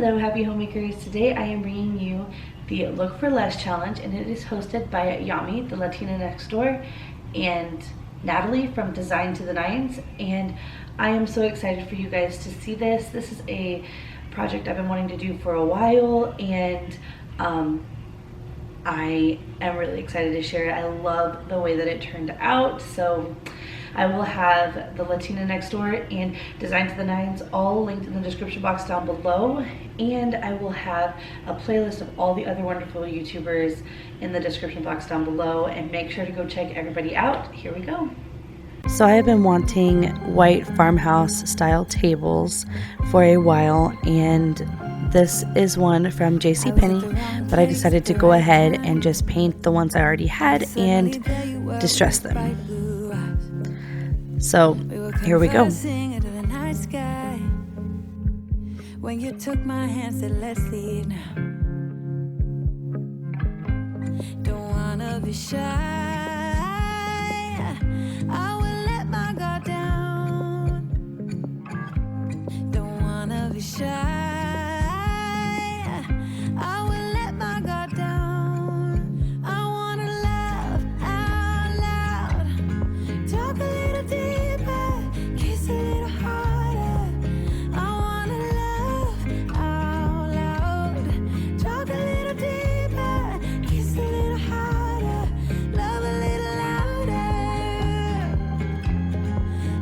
Hello, happy homemakers. Today I am bringing you the Look for Less challenge, and it is hosted by Yami, the Latina next door, and Natalie from Design to the Nines. And I am so excited for you guys to see this. This is a project I've been wanting to do for a while, and I am really excited to share it. I love the way that it turned out. So I will have the Latina Next Door and Design to the Nines all linked in the description box down below, and I will have a playlist of all the other wonderful YouTubers in the description box down below, and make sure to go check everybody out. Here we go. So I have been wanting white farmhouse style tables for a while, and this is one from JCPenney, but I decided to go ahead and just paint the ones I already had and distress them. So here we go. When you took my hand, said let's leave now. Don't wanna be shy. I will let my guard down. Don't wanna be shy. I will let my guard down. I wanna laugh out loud. Talk a little deeper, kiss a little harder. I wanna laugh out loud. Talk a little deeper, kiss a little harder. Love a little louder.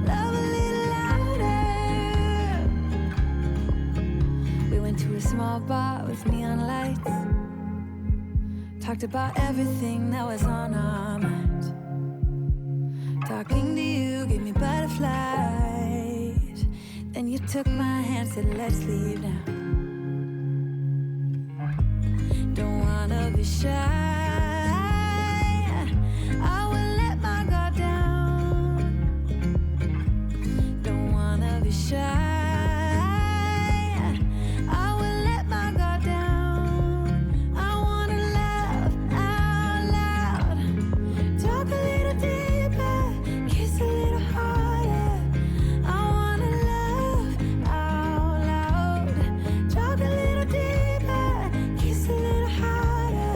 Love a little louder. We went to a small bar with neon lights. Talked about everything that was on our minds. Talking to you gave me butterflies. Then you took my hand, said let's leave now. Don't wanna be shy. I will let my guard down. Don't wanna be shy. I will let my guard down. I wanna laugh out loud. Talk a little deeper, kiss a little harder. I wanna laugh out loud. Talk a little deeper, kiss a little harder.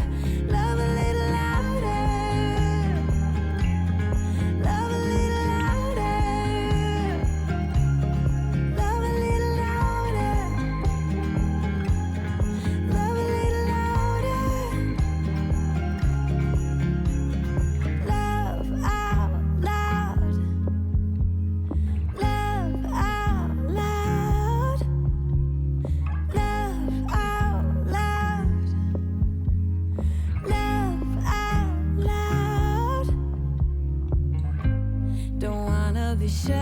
Love a little louder. Love a little louder. Love a little louder. Love a little louder. Love out loud. Love out loud. Love out loud. Love out loud. Don't wanna be shy.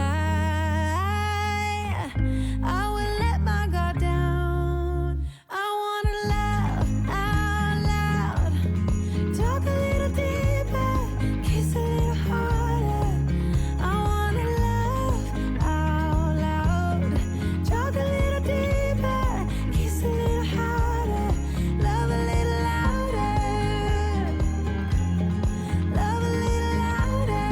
I will let my guard down. I wanna laugh out loud. Talk a little deeper, kiss a little harder. I wanna laugh out loud. Talk a little deeper, kiss a little harder. Love a little louder. Love a little louder.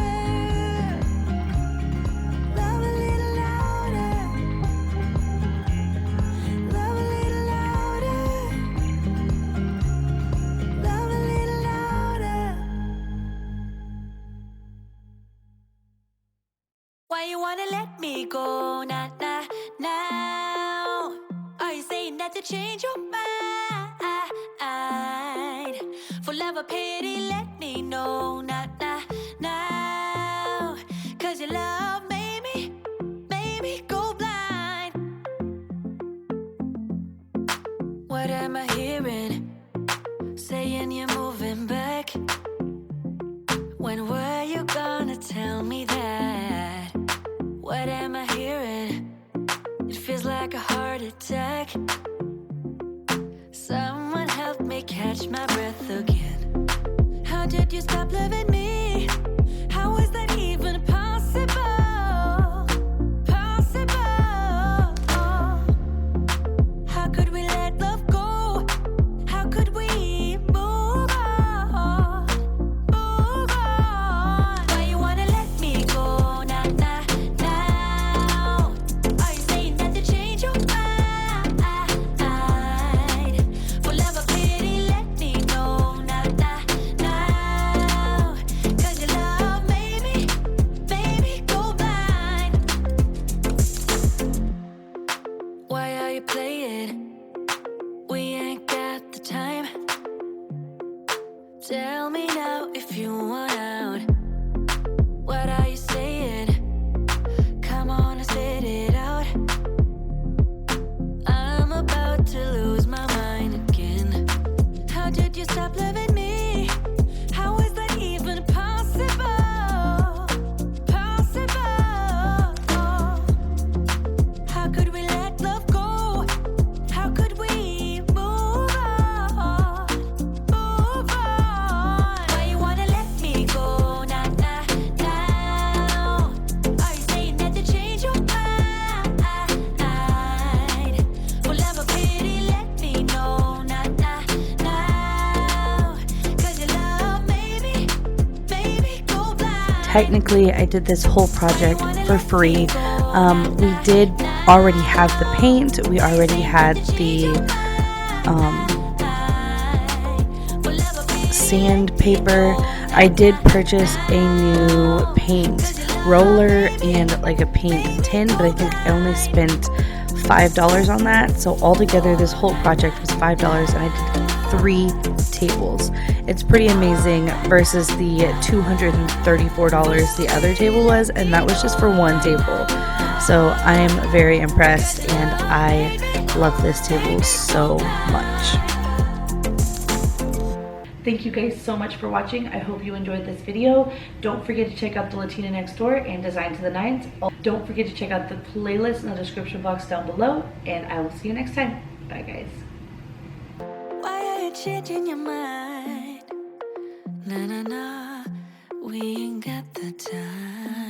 Love a little louder. Love a little louder. Love a little louder. Why you wanna let me go now? Are you saying that to change your mind? For love or pity, let me know now. Cause your love made me go blind. What am I hearing? Saying you're moving back. When were you gonna tell me that? What am I hearing? It feels like a heart attack. Someone help me catch my breath again. How did you stop loving me? How is that even possible? Possible. How could we let love go? How could we move on? Move on. Why you wanna let me go now? Are you saying that to change your mind? technically I did this whole project for free. We did already have the paint, we already had the sandpaper. I did purchase a new paint roller and like a paint tin, but I think I only spent $5 on that. So altogether this whole project was $5 and I did 3 tables. It's pretty amazing versus the $234 the other table was, and that was just for one table. So I am very impressed and I love this table so much. Thank you guys so much for watching. I hope you enjoyed this video. Don't forget to check out the Latina Next Door and Design to the Nines. Don't forget to check out the playlist in the description box down below, and I will see you next time. Bye guys. Why are you changing your mind? Nah, nah, nah, we ain't got the time.